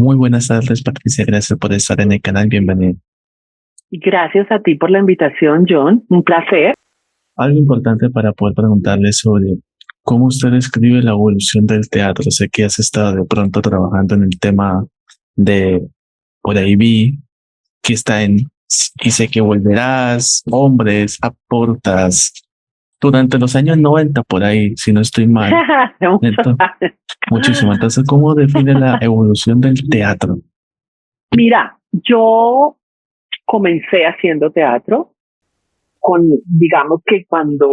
Muy buenas tardes, Patricia. Gracias por estar en el canal. Bienvenido. Gracias a ti por la invitación, John. Un placer. Algo importante para poder preguntarle sobre cómo usted describe la evolución del teatro. Sé que has estado de pronto trabajando en el tema de Por ahí vi que está en Y sé que volverás, Hombres, Aportas, durante los años 90 por ahí, si no estoy mal. Entonces, muchísimo. Entonces, ¿cómo define la evolución del teatro? Mira, yo comencé haciendo teatro digamos que cuando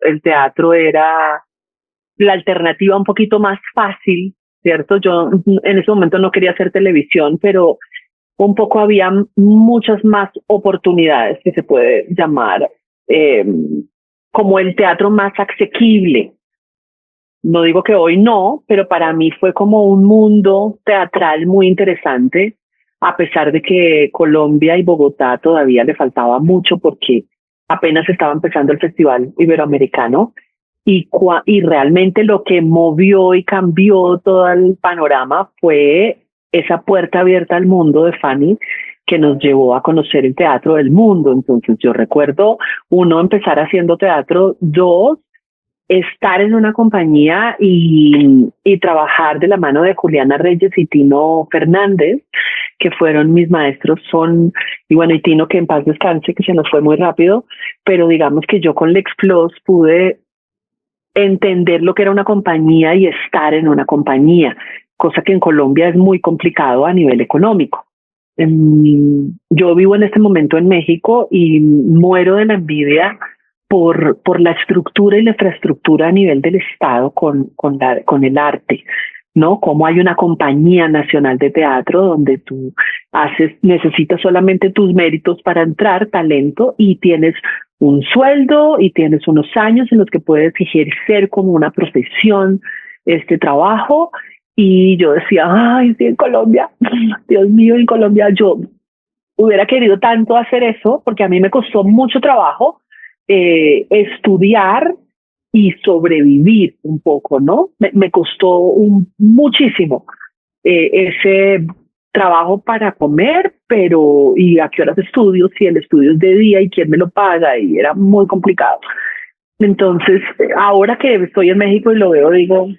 el teatro era la alternativa un poquito más fácil, ¿cierto? Yo en ese momento no quería hacer televisión, pero un poco había muchas más oportunidades que se puede llamar como el teatro más asequible. No digo que hoy no, pero para mí fue como un mundo teatral muy interesante, a pesar de que Colombia y Bogotá todavía le faltaba mucho porque apenas estaba empezando el Festival Iberoamericano y realmente lo que movió y cambió todo el panorama fue esa puerta abierta al mundo de Fanny que nos llevó a conocer el teatro del mundo. Entonces yo recuerdo, uno, empezar haciendo teatro; dos, estar en una compañía y trabajar de la mano de Juliana Reyes y Tino Fernández, que fueron mis maestros. Y bueno, y Tino, que en paz descanse, que se nos fue muy rápido, pero digamos que yo con Lex Plus pude entender lo que era una compañía y estar en una compañía, cosa que en Colombia es muy complicado a nivel económico. Yo vivo en este momento en México y muero de la envidia por la estructura y la infraestructura a nivel del Estado con el arte, ¿no? Como hay una compañía nacional de teatro donde tú necesitas solamente tus méritos para entrar, talento, y tienes un sueldo y tienes unos años en los que puedes ejercer como una profesión este trabajo. Y yo decía, ay, sí, en Colombia, Dios mío, en Colombia yo hubiera querido tanto hacer eso, porque a mí me costó mucho trabajo estudiar y sobrevivir un poco, ¿no? Me costó muchísimo ese trabajo para comer, pero ¿y a qué horas estudio? Si el estudio es de día y quién me lo paga, y era muy complicado. Entonces, ahora que estoy en México y lo veo, digo,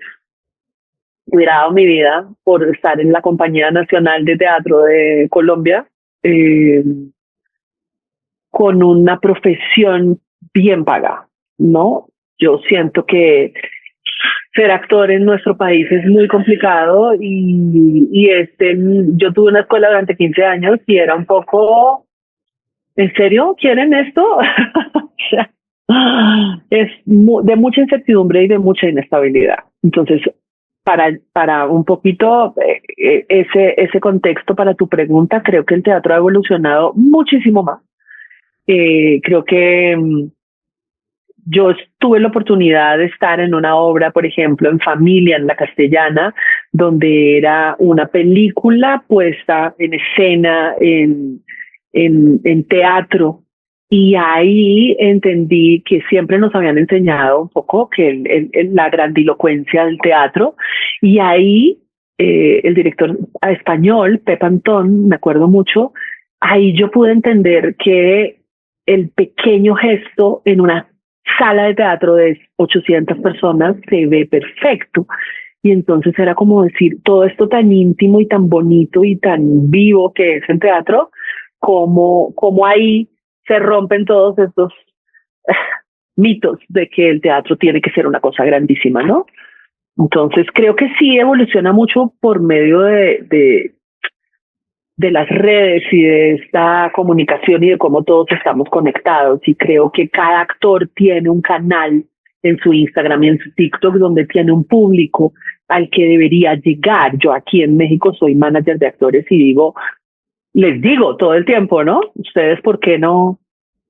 hubiera dado mi vida por estar en la Compañía Nacional de Teatro de Colombia, con una profesión bien pagada, ¿no? Yo siento que ser actor en nuestro país es muy complicado yo tuve una escuela durante 15 años y era un poco, ¿en serio quieren esto? O sea, es de mucha incertidumbre y de mucha inestabilidad. Entonces, para un poquito ese contexto para tu pregunta, creo que el teatro ha evolucionado muchísimo más. Creo que yo tuve la oportunidad de estar en una obra, por ejemplo, en Familia, en La Castellana, donde era una película puesta en escena, en teatro, y ahí entendí que siempre nos habían enseñado un poco que la grandilocuencia del teatro, y ahí el director español, Pep Antón, me acuerdo mucho, ahí yo pude entender que el pequeño gesto en una sala de teatro de 800 personas se ve perfecto. Y entonces era como decir, todo esto tan íntimo y tan bonito y tan vivo que es el teatro, como ahí se rompen todos estos mitos de que el teatro tiene que ser una cosa grandísima, ¿no? Entonces creo que sí evoluciona mucho por medio de las redes y de esta comunicación y de cómo todos estamos conectados. Y creo que cada actor tiene un canal en su Instagram y en su TikTok donde tiene un público al que debería llegar. Yo aquí en México soy manager de actores y les digo todo el tiempo, ¿no? Ustedes, ¿por qué no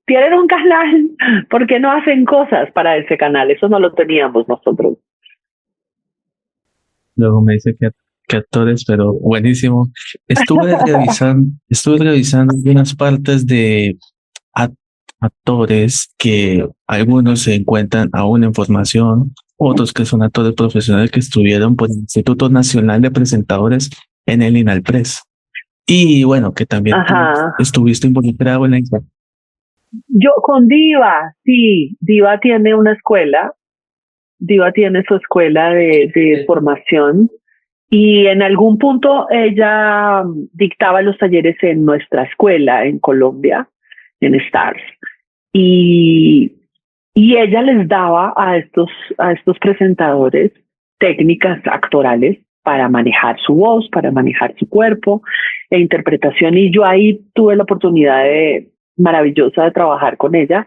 tienen un canal? ¿Por qué no hacen cosas para ese canal? Eso no lo teníamos nosotros. Luego me dice que actores, pero buenísimo. Estuve revisando algunas partes de actores que algunos se encuentran aún en formación, otros que son actores profesionales que estuvieron por el Instituto Nacional de Presentadores en el INALPRES. Y bueno, que también tú Ajá. estuviste involucrado en la... Yo con Diva, sí, Diva tiene una escuela, Diva tiene su escuela de formación y en algún punto ella dictaba los talleres en nuestra escuela en Colombia, en STARS. Y, y ella les daba a estos presentadores técnicas actorales para manejar su voz, para manejar su cuerpo e interpretación. Y yo ahí tuve la oportunidad maravillosa de trabajar con ella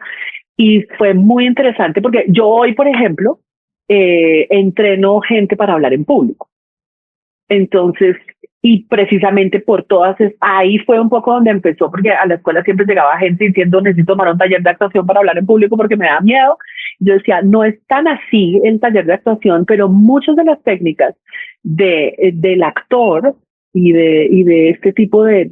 y fue muy interesante porque yo hoy, por ejemplo, entreno gente para hablar en público. Entonces, y precisamente por todas, ahí fue un poco donde empezó, porque a la escuela siempre llegaba gente diciendo necesito tomar un taller de actuación para hablar en público porque me da miedo. Yo decía, no es tan así el taller de actuación, pero muchas de las técnicas del actor y de este tipo de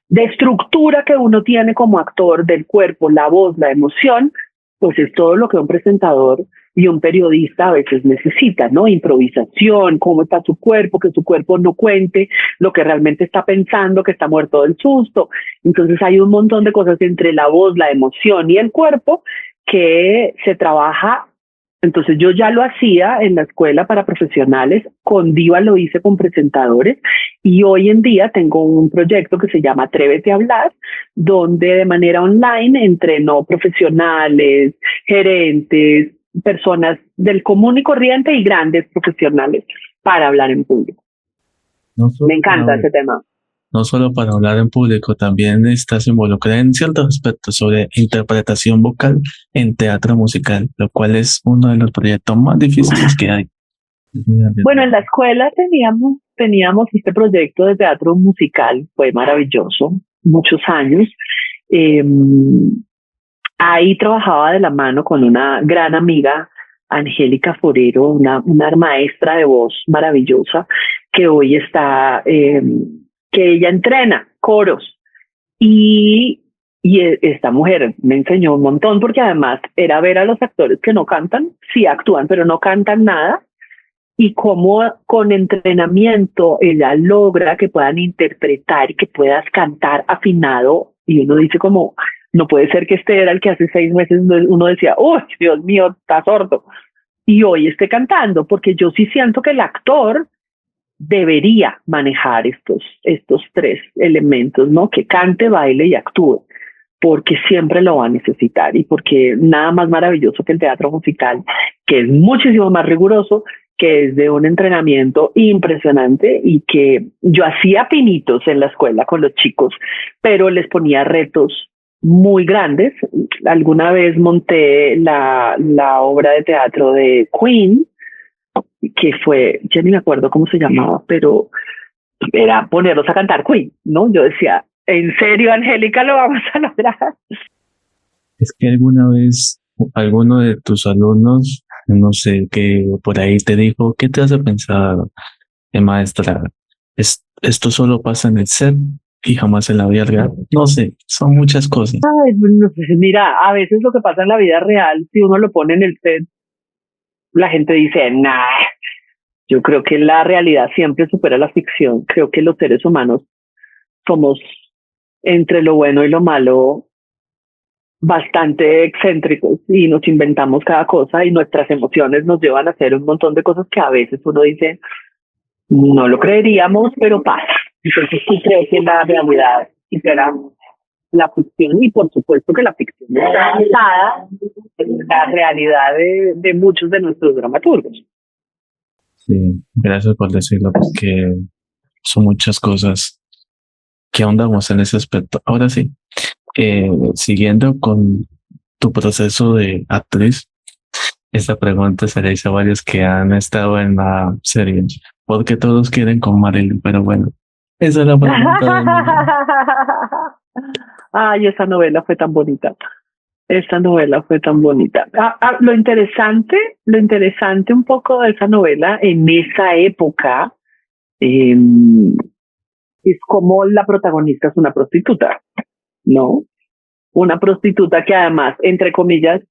estructura que uno tiene como actor del cuerpo, la voz, la emoción, pues es todo lo que un presentador y un periodista a veces necesita, ¿no? Improvisación, cómo está su cuerpo, que su cuerpo no cuente lo que realmente está pensando, que está muerto del susto. Entonces hay un montón de cosas entre la voz, la emoción y el cuerpo que se trabaja. Entonces yo ya lo hacía en la escuela para profesionales, con Diva lo hice con presentadores y hoy en día tengo un proyecto que se llama Atrévete a hablar, donde de manera online entreno profesionales, gerentes, personas del común y corriente y grandes profesionales para hablar en público. No Me solo para, encanta ese tema. no solo para hablar en público, también estás involucrada en ciertos aspectos sobre interpretación vocal en teatro musical, lo cual es uno de los proyectos más difíciles que hay. Es muy Bueno, arriesgado. en la escuela teníamos este proyecto de teatro musical, fue maravilloso, muchos años. Eh, Ahí trabajaba de la mano con una gran amiga, Angélica Forero, una maestra de voz maravillosa, que hoy está, que ella entrena coros. Y, esta mujer me enseñó un montón porque además era ver a los actores que no cantan, sí actúan, pero no cantan nada y cómo con entrenamiento ella logra que puedan interpretar y que puedas cantar afinado y uno dice como, no puede ser que este era el que hace 6 meses uno decía, oh, Dios mío, está sordo y hoy esté cantando, porque yo sí siento que el actor debería manejar estos tres elementos, ¿no? Que cante, baile y actúe, porque siempre lo va a necesitar y porque nada más maravilloso que el teatro musical, que es muchísimo más riguroso, que es de un entrenamiento impresionante y que yo hacía pinitos en la escuela con los chicos, pero les ponía retos muy grandes. Alguna vez monté la obra de teatro de Queen, que fue, ya ni me acuerdo cómo se llamaba, pero era ponerlos a cantar Queen, ¿no? Yo decía, ¿en serio, Angélica, lo vamos a lograr? Es que alguna vez alguno de tus alumnos, no sé, que por ahí te dijo, ¿qué te hace pensar, maestra? Esto solo pasa en el set y jamás en la vida real. No sé, son muchas cosas. Ay, no sé, mira, a veces lo que pasa en la vida real, si uno lo pone en el set, la gente dice, nah, yo creo que la realidad siempre supera la ficción. Creo que los seres humanos somos entre lo bueno y lo malo bastante excéntricos y nos inventamos cada cosa y nuestras emociones nos llevan a hacer un montón de cosas que a veces uno dice, no lo creeríamos, pero pasa. Entonces sí creo que la realidad supera la ficción y por supuesto que la ficción está basada en la realidad de muchos de nuestros dramaturgos. Sí, gracias por decirlo, porque son muchas cosas que ahondamos en ese aspecto. Ahora sí, siguiendo con tu proceso de actriz, esta pregunta se le hizo a varios que han estado en la serie, porque todos quieren con Marilyn, pero bueno, esa es la pregunta de millón. Ay, esa novela fue tan bonita. Esa novela fue tan bonita. Lo interesante un poco de esa novela en esa época eh, es como la protagonista es una prostituta, ¿no? Una prostituta que además, entre comillas,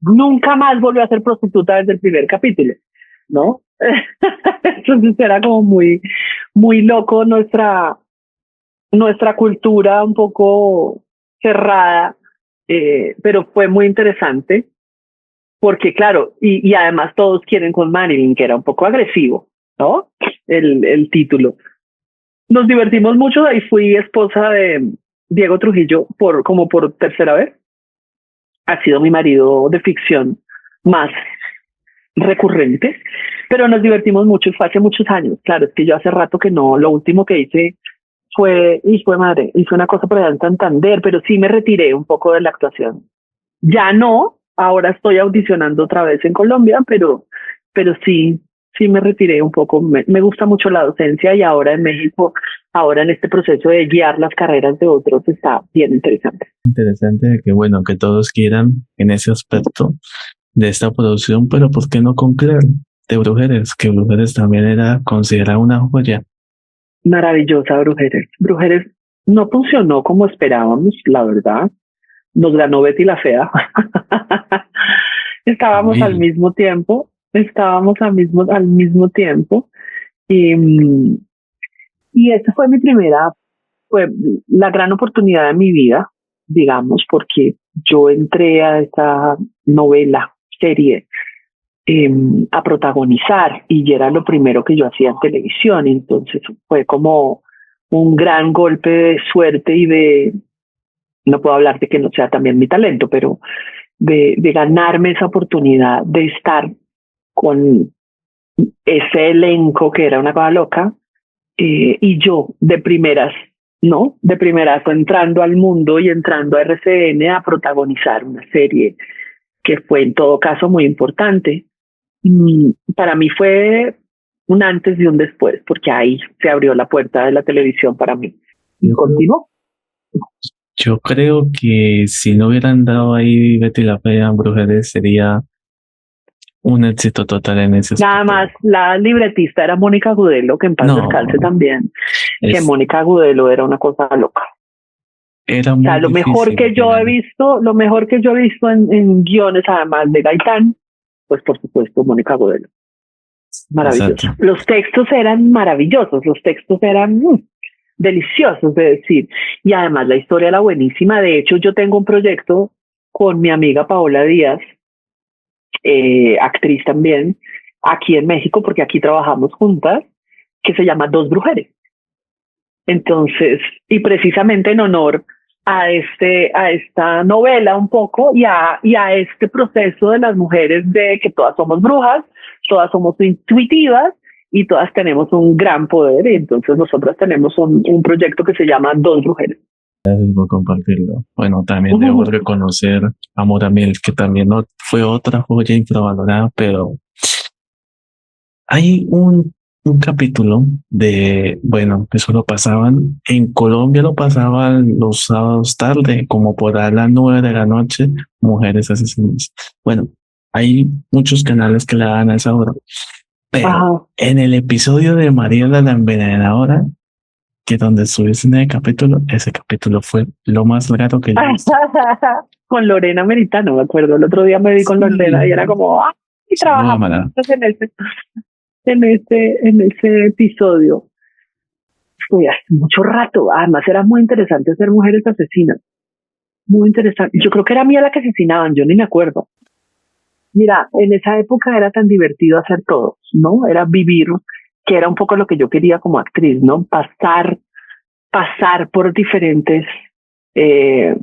nunca más volvió a ser prostituta desde el primer capítulo, ¿no? Entonces era como muy loco nuestra cultura un poco cerrada, pero fue muy interesante porque claro, y además todos quieren con Marilyn, que era un poco agresivo, ¿no? El título. Nos divertimos mucho, ahí fui esposa de Diego Trujillo como por tercera vez. Ha sido mi marido de ficción más recurrente, pero nos divertimos mucho y fue hace muchos años. Claro, es que yo hace rato que no, lo último que hice fue madre, hice una cosa por allá en Santander, pero sí me retiré un poco de la actuación. Ya no, ahora estoy audicionando otra vez en Colombia, pero sí me retiré un poco. Me gusta mucho la docencia y ahora en México, ahora en este proceso de guiar las carreras de otros está bien interesante. Interesante que, bueno, que todos quieran en ese aspecto de esta producción, pero ¿por qué no con Claire de Brujeres? Que Brujeres también era considerada una joya. Maravillosa Brujeres. Brujeres no funcionó como esperábamos, la verdad. Nos ganó Betty la Fea. estábamos al Mil. mismo tiempo, al mismo tiempo. Y, y esa fue la gran oportunidad de mi vida, digamos, porque yo entré a esta novela, serie, a protagonizar y era lo primero que yo hacía en televisión. Entonces fue como un gran golpe de suerte y no puedo hablar de que no sea también mi talento, pero de ganarme esa oportunidad de estar con ese elenco que era una cosa loca, y yo de primeras, ¿no? De primeras entrando al mundo y entrando a RCN a protagonizar una serie que fue en todo caso muy importante. Para mí fue un antes y un después, porque ahí se abrió la puerta de la televisión para mí. Y continuó. Yo creo que si no hubieran dado ahí Betty la Fea en Brujeres sería un éxito total en ese Nada más, aspecto. la libretista era Mónica Gudelo, que en paz descanse No, también, que es, Mónica Gudelo era una cosa loca. era O sea, muy difícil. lo mejor que yo he visto en guiones, además de Gaitán, pues por supuesto Mónica Gudelo. Maravilloso. Exacto. Los textos eran maravillosos, los textos eran deliciosos de decir. Y además la historia era buenísima. De hecho, yo tengo un proyecto con mi amiga Paola Díaz, actriz también, aquí en México, porque aquí trabajamos juntas, que se llama Dos Brujeres. Entonces, y precisamente en honor a esta novela un poco y a este proceso de las mujeres de que todas somos brujas, todas somos intuitivas y todas tenemos un gran poder. Y entonces nosotras tenemos un proyecto que se llama Dos Brujeres. Gracias por compartirlo. Bueno, también debo reconocer a Moramil, que también no, fue otra joya infravalorada, pero hay un capítulo de, bueno, eso lo pasaban, en Colombia lo pasaban los sábados tarde, como por a las 9 de la noche, Mujeres Asesinas. Bueno, hay muchos canales que la dan a esa hora, pero Ajá. en el episodio de Mariela la Envenenadora, que donde estuviste en el capítulo, ese capítulo fue lo más raro que yo he visto. Con Lorena Meritano, me acuerdo. El otro día me vi con Lorena y era Sí, como, y sí, no, trabajamos mala. en ese episodio. Fue hace mucho rato. Además, era muy interesante ser mujeres asesinas. Muy interesante. Yo creo que era a mí a la que asesinaban, yo ni me acuerdo. Mira, en esa época era tan divertido hacer todo, ¿no? Era vivir, que era un poco lo que yo quería como actriz, ¿no? Pasar por diferentes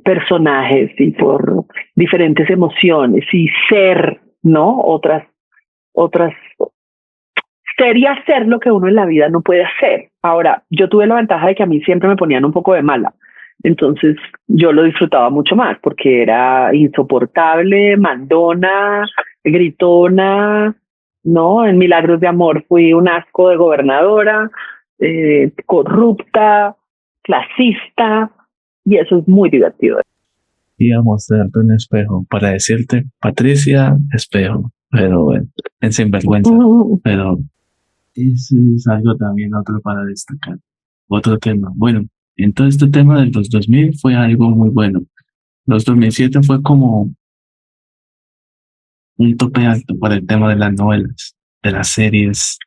personajes y por diferentes emociones y ser, ¿no? Otras, ser y hacer lo que uno en la vida no puede hacer. Ahora, yo tuve la ventaja de que a mí siempre me ponían un poco de mala. Entonces yo lo disfrutaba mucho más porque era insoportable, mandona, gritona, ¿no? En Milagros de Amor fui un asco de gobernadora, corrupta, clasista, y eso es muy divertido. Y a mostrarte un espejo para decirte, Patricia, espejo. Pero bueno, en sinvergüenza. Pero eso es algo también otro para destacar. Otro tema. Bueno, en todo este tema de los 2000 fue algo muy bueno. Los 2007 fue como un tope alto para el tema de las novelas. de las series.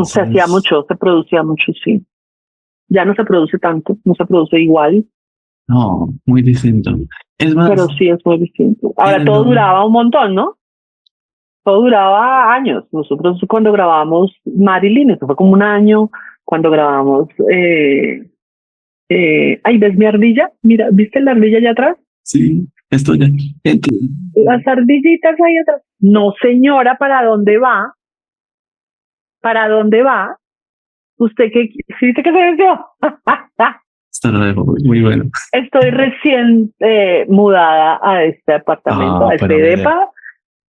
Se hacía mucho, se producía mucho, sí. Ya no se produce tanto, no se produce igual. No, muy distinto. Es más, pero sí es muy distinto. Ahora todo duraba un montón, ¿no? Todo duraba años. Nosotros cuando grabamos Marilyn, eso fue como un año. Cuando grabamos, ay, ¿ves mi ardilla? Mira, ¿viste la ardilla allá atrás? Sí, estoy aquí. Las ardillitas ahí atrás. No, señora, ¿para dónde va? ¿Para dónde va? ¿Usted qué? ¿Sí dice que se venció? Hasta luego, muy bueno. Estoy recién mudada a este apartamento, a este depa.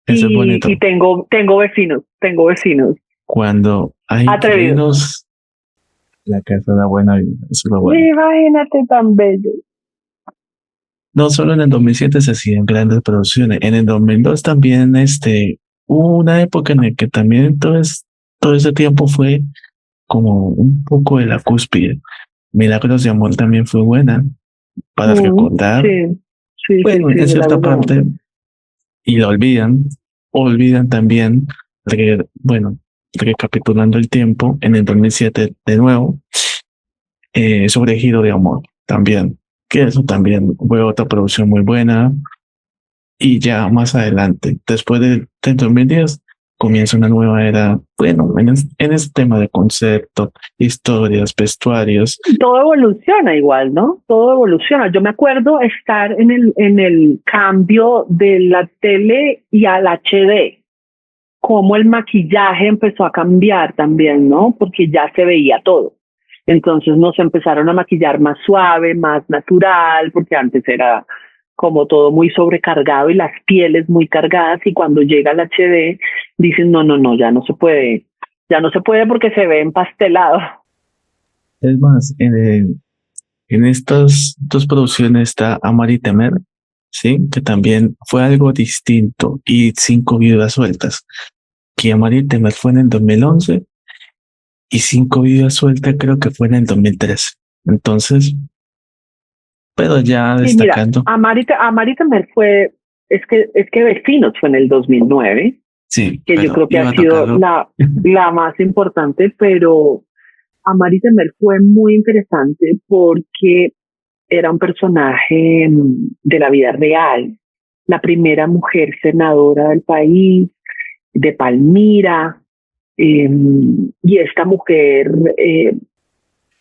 Eso es bonito. Y tengo vecinos. Cuando hay inquilinos, la casa da buena vida. Eso es lo bueno. Imagínate tan bello. No solo en el 2007 se hacían grandes producciones, en el 2002 también hubo una época en la que también todo ese tiempo fue como un poco de la cúspide. Milagros de Amor también fue buena para recordar. Sí, bueno, en cierta parte, y la olvidan también, recapitulando el tiempo, en el 2007 de nuevo, sobre Giro de Amor también, que eso también fue otra producción muy buena. Y ya más adelante, después del 2010, comienza una nueva era, bueno, en este tema de concepto, historias, vestuarios. Todo evoluciona igual, ¿no? Todo evoluciona. Yo me acuerdo estar en el cambio de la tele y al HD, cómo el maquillaje empezó a cambiar también, ¿no? Porque ya se veía todo. Entonces nos empezaron a maquillar más suave, más natural, porque antes era como todo muy sobrecargado y las pieles muy cargadas, y cuando llega el HD dicen no, ya no se puede porque se ve empastelado. Es más, en estas dos producciones está Amar y Temer, sí, que también fue algo distinto, y Cinco viudas sueltas, que Amar y Temer fue en el 2011 y Cinco viudas sueltas creo que fue en el 2013. Entonces, pero ya destacando. Mira, Amar y Temer es que Vecinos fue en el 2009, sí, que yo creo que ha sido la más importante, pero Amar y Temer fue muy interesante porque era un personaje de la vida real, la primera mujer senadora del país, de Palmira, y esta mujer,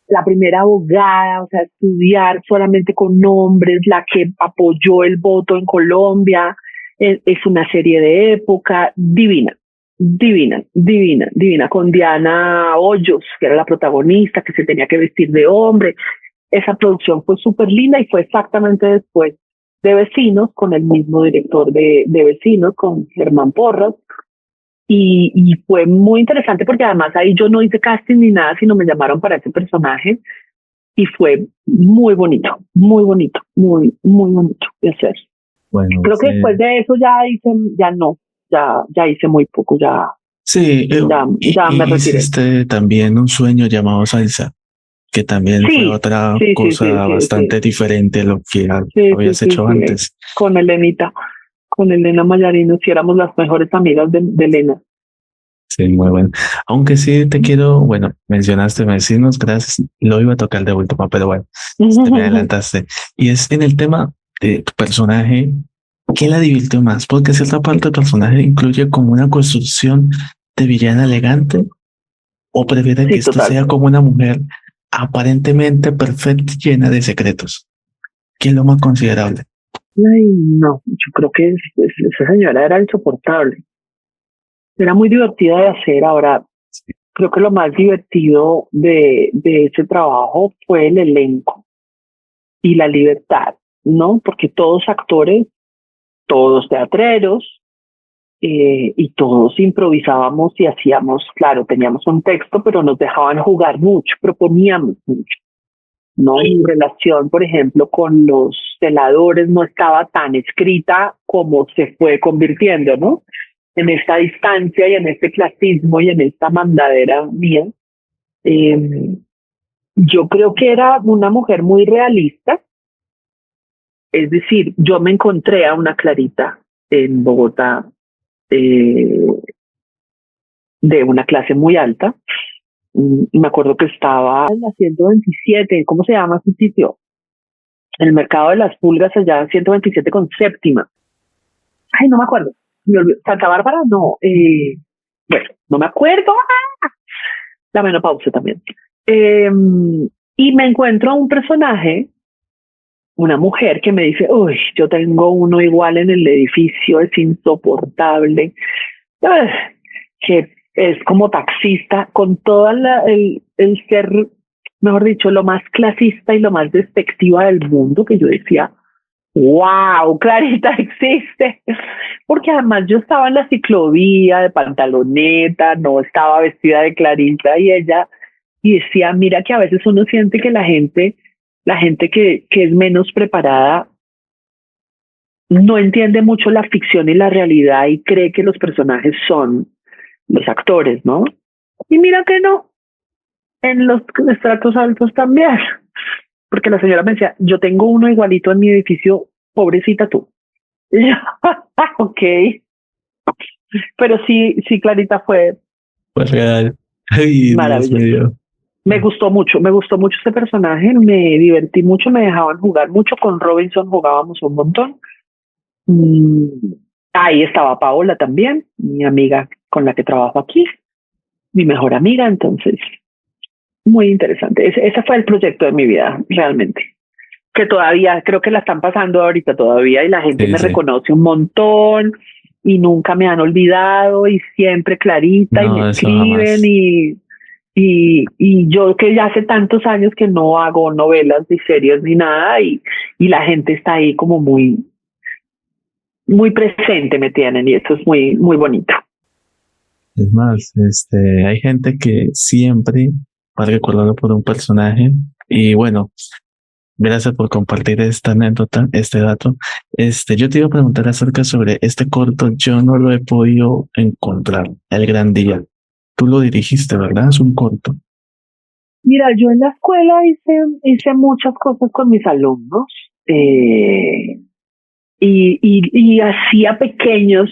la primera abogada, o sea, estudiar solamente con hombres, la que apoyó el voto en Colombia, es una serie de época divina, con Diana Hoyos, que era la protagonista, que se tenía que vestir de hombre. Esa producción fue súper linda y fue exactamente después de Vecinos, con el mismo director de Vecinos, con Germán Porras, y fue muy interesante porque además ahí yo no hice casting ni nada, sino me llamaron para ese personaje y fue muy bonito de hacer. Bueno, creo que después de eso ya hice muy poco, sí, ya me retiré. Hiciste también Un sueño llamado Salsa, que también fue otra cosa bastante diferente a lo que habías hecho antes. Con Elena Mayarino, si éramos las mejores amigas de Elena. Sí, muy bueno. Aunque sí te quiero, bueno, mencionaste Vecinos, gracias, lo iba a tocar de última, pero bueno, te me adelantaste. Y es en el tema de tu personaje, ¿qué la divirtió más? Porque cierta parte del personaje incluye como una construcción de villana elegante, o prefieren que esto sea como una mujer aparentemente perfecta y llena de secretos. ¿Qué es lo más considerable? Ay, no, yo creo que esa señora era insoportable. Era muy divertida de hacer. Ahora, creo que lo más divertido de ese trabajo fue el elenco y la libertad, ¿no? Porque todos actores, todos teatreros, y todos improvisábamos y hacíamos, claro, teníamos un texto, pero nos dejaban jugar mucho, proponíamos mucho, ¿no? Mi relación, por ejemplo, con los celadores no estaba tan escrita como se fue convirtiendo, ¿no? En esta distancia y en este clasismo y en esta mandadera mía. Yo creo que era una mujer muy realista, es decir, yo me encontré a una Clarita en Bogotá, de una clase muy alta. Me acuerdo que estaba en la 127, ¿cómo se llama ese sitio? El mercado de las pulgas allá en 127 con séptima. Ay, no me acuerdo. Me olvidó. Santa Bárbara, no. Bueno, no me acuerdo. La menopausia también. Y me encuentro a un personaje, una mujer que me dice, uy, yo tengo uno igual en el edificio, es insoportable. Que es como taxista, con todo el ser, mejor dicho, lo más clasista y lo más despectiva del mundo, que yo decía, wow, Clarita existe. Porque además yo estaba en la ciclovía de pantaloneta, no estaba vestida de Clarita, y decía, mira que a veces uno siente que la gente que es menos preparada no entiende mucho la ficción y la realidad y cree que los personajes son los actores, ¿no? Y mira que no, en los estratos altos también, porque la señora me decía, yo tengo uno igualito en mi edificio, pobrecita tú. Y yo, ok, pero sí, Clarita fue Pues real. Ay, Dios maravilloso. mío. Me gustó mucho este personaje, me divertí mucho, me dejaban jugar mucho, con Robinson jugábamos un montón. Ahí estaba Paola también, mi amiga con la que trabajo aquí, mi mejor amiga, entonces, muy interesante. Ese fue el proyecto de mi vida, realmente. Que todavía, creo que la están pasando ahorita todavía y la gente me reconoce un montón y nunca me han olvidado y siempre Clarita y me escriben y yo que ya hace tantos años que no hago novelas ni series ni nada y la gente está ahí como muy presente me tienen y eso es muy, muy bonito. Es más, hay gente que siempre va recordado por un personaje y bueno, gracias por compartir esta anécdota, este dato. Yo te iba a preguntar acerca sobre este corto, yo no lo he podido encontrar, El Gran Día. Tú lo dirigiste, ¿verdad? Es un corto. Mira, yo en la escuela hice muchas cosas con mis alumnos y hacía pequeños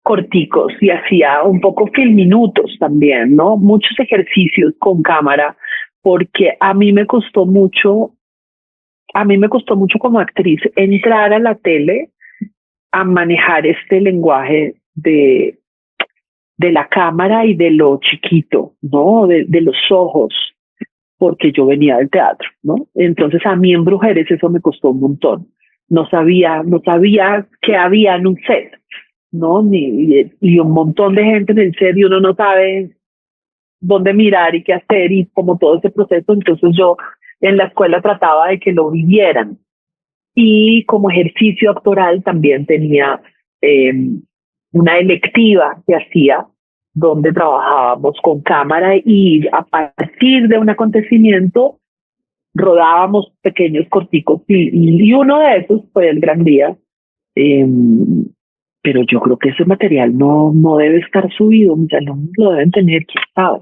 corticos y hacía un poco filminutos también, ¿no? Muchos ejercicios con cámara, porque a mí me costó mucho como actriz entrar a la tele a manejar este lenguaje de la cámara y de lo chiquito, ¿no? De los ojos, porque yo venía del teatro, ¿no? Entonces a mí en Brujeres eso me costó un montón. No sabía qué había en un set, ¿no? Y un montón de gente en el set y uno no sabe dónde mirar y qué hacer y como todo ese proceso. Entonces yo en la escuela trataba de que lo vivieran. Y como ejercicio actoral también tenía una electiva que hacía donde trabajábamos con cámara y a partir de un acontecimiento rodábamos pequeños corticos y uno de esos fue El Gran Día. Pero yo creo que ese material no debe estar subido, mis alumnos lo deben tener, quién sabe,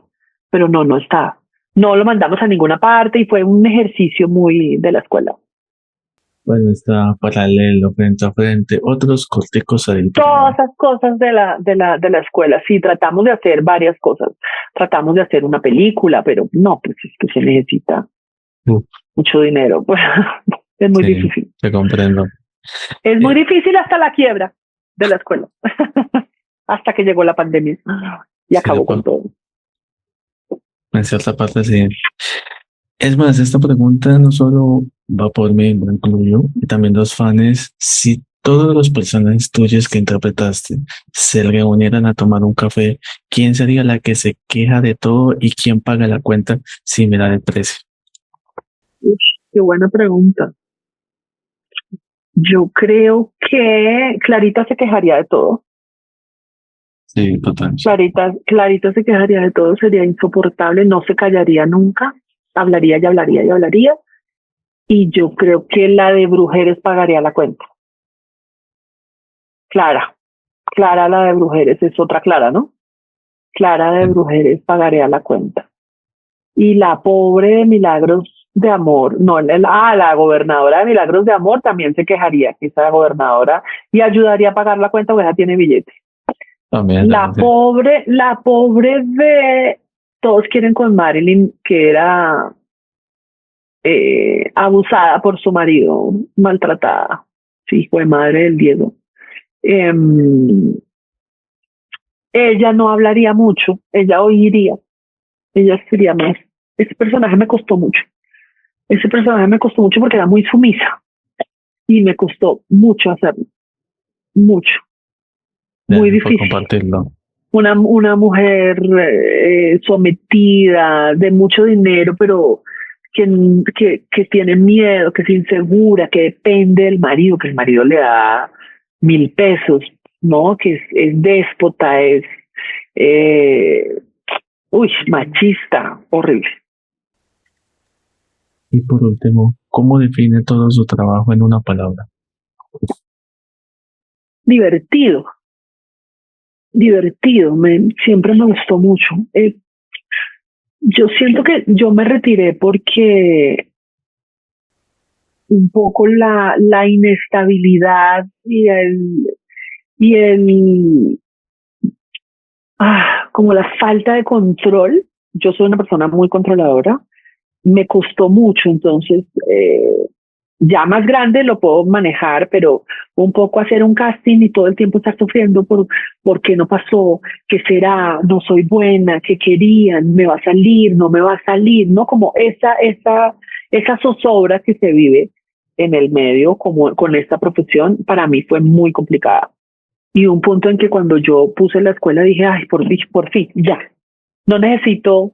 pero no está. No lo mandamos a ninguna parte y fue un ejercicio muy de la escuela. Bueno, está paralelo, frente a frente, otros corticos ahí. Todas esas cosas de la escuela, sí, tratamos de hacer varias cosas. Tratamos de hacer una película, pero no, pues es que se necesita mucho dinero. Pues, es muy difícil. Te comprendo. Es muy difícil hasta la quiebra de la escuela. Hasta que llegó la pandemia y acabó con todo. En cierta parte sí. Es más, esta pregunta no solo va por mí, me incluyo, y también los fans. Si todos los personajes tuyos que interpretaste se reunieran a tomar un café, ¿quién sería la que se queja de todo y quién paga la cuenta sin mirar el precio? Qué buena pregunta. Yo creo que Clarita se quejaría de todo. Sí, total. Clarita se quejaría de todo, sería insoportable, no se callaría nunca, hablaría y hablaría y hablaría. Y yo creo que la de Brujeres pagaría la cuenta. Clara, la de Brujeres es otra Clara, ¿no? Clara de Brujeres pagaría la cuenta. Y la pobre de Milagros de Amor, no, la gobernadora de Milagros de Amor también se quejaría, que esa gobernadora, y ayudaría a pagar la cuenta porque ella tiene billete. También, La sí. pobre de Todos quieren con Marilyn, que era abusada por su marido, maltratada. Sí, fue madre del Diego. Em, Ella no hablaría mucho, ella oiría, ella sería más. Ese personaje me costó mucho. Ese personaje me costó mucho porque era muy sumisa y me costó mucho hacerlo, mucho, muy Gracias por difícil. compartirlo. Una mujer sometida, de mucho dinero, pero que tiene miedo, que es insegura, que depende del marido, que el marido le da 1.000 pesos, ¿no? Que es déspota, eh, machista, horrible. Y por último, ¿cómo define todo su trabajo en una palabra? Divertido, divertido, siempre me gustó mucho. Yo siento que yo me retiré porque un poco la inestabilidad y el como la falta de control. Yo soy una persona muy controladora, me costó mucho, entonces ya más grande lo puedo manejar, pero un poco hacer un casting y todo el tiempo estar sufriendo por qué no pasó, qué será, no soy buena, qué querían, me va a salir, no me va a salir, ¿no? Como esa zozobra que se vive en el medio como con esta profesión, para mí fue muy complicada. Y un punto en que cuando yo puse la escuela dije, ay, por fin, ya, no necesito,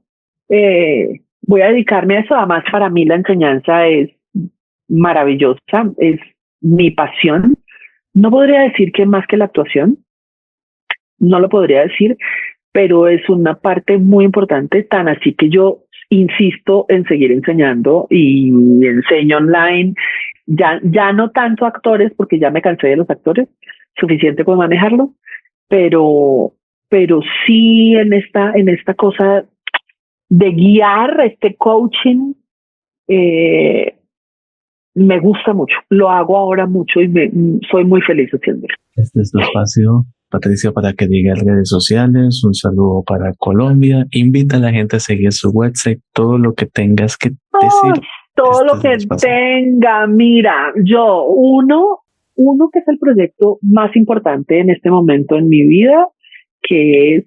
voy a dedicarme a eso. Además, para mí la enseñanza es maravillosa, es mi pasión. No podría decir que más que la actuación, no lo podría decir, pero es una parte muy importante, tan así que yo insisto en seguir enseñando y enseño online, ya no tanto actores, porque ya me cansé de los actores, suficiente con manejarlo, pero, pero sí en esta cosa de guiar, este coaching, eh, me gusta mucho, lo hago ahora mucho y soy muy feliz haciéndolo. Este es tu espacio, Patricia, para que digas redes sociales, un saludo para Colombia, invita a la gente a seguir su website, todo lo que tengas que decir. Todo Este lo es el que espacio. tenga, mira, uno que es el proyecto más importante en este momento en mi vida, que es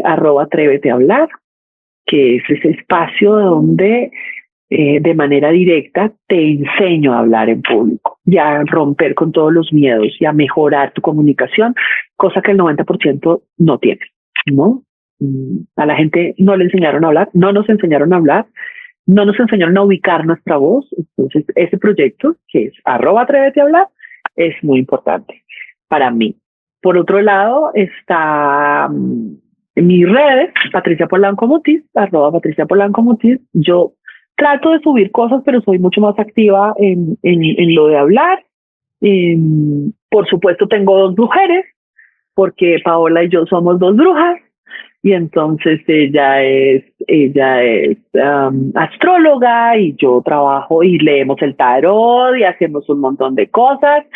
@atrévete a hablar, que es ese espacio donde de manera directa te enseño a hablar en público y a romper con todos los miedos y a mejorar tu comunicación, cosa que el 90% no tiene, ¿no? A la gente no le enseñaron a hablar, no nos enseñaron a hablar, no nos enseñaron a ubicar nuestra voz. Entonces, ese proyecto, que es @atrévete a hablar, es muy importante para mí. Por otro lado, está en mis redes, Patricia Polanco Mutis, @Patricia Polanco Mutis. Yo trato de subir cosas, pero soy mucho más activa en lo de hablar. Por supuesto, tengo 2 mujeres, porque Paola y yo somos 2 brujas, y entonces ella es astróloga y yo trabajo y leemos el tarot y hacemos un montón de cosas.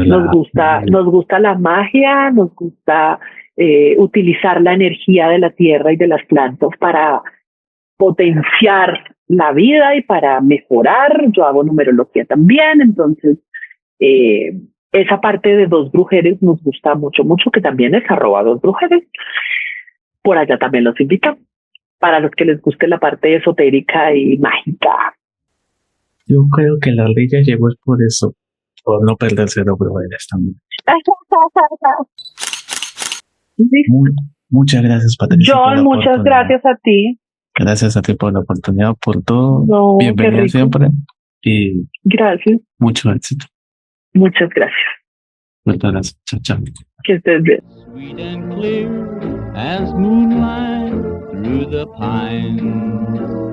Nos gusta la magia, nos gusta utilizar la energía de la tierra y de las plantas para potenciar la vida y para mejorar. Yo hago numerología también, entonces esa parte de 2 brujeres nos gusta mucho, mucho, que también es @2 brujeres. Por allá también los invito, para los que les guste la parte esotérica y mágica. Yo creo que la liga llegó es por eso, por no perderse los brujeres también. Muchas gracias, Patricia. John, muchas gracias a ti. Gracias a ti por la oportunidad, por todo. No, bienvenida siempre. Y gracias. Mucho éxito. Muchas gracias. Muchas gracias. Chao, chao. Que estés bien. Sweet and clear as moonlight through the pines.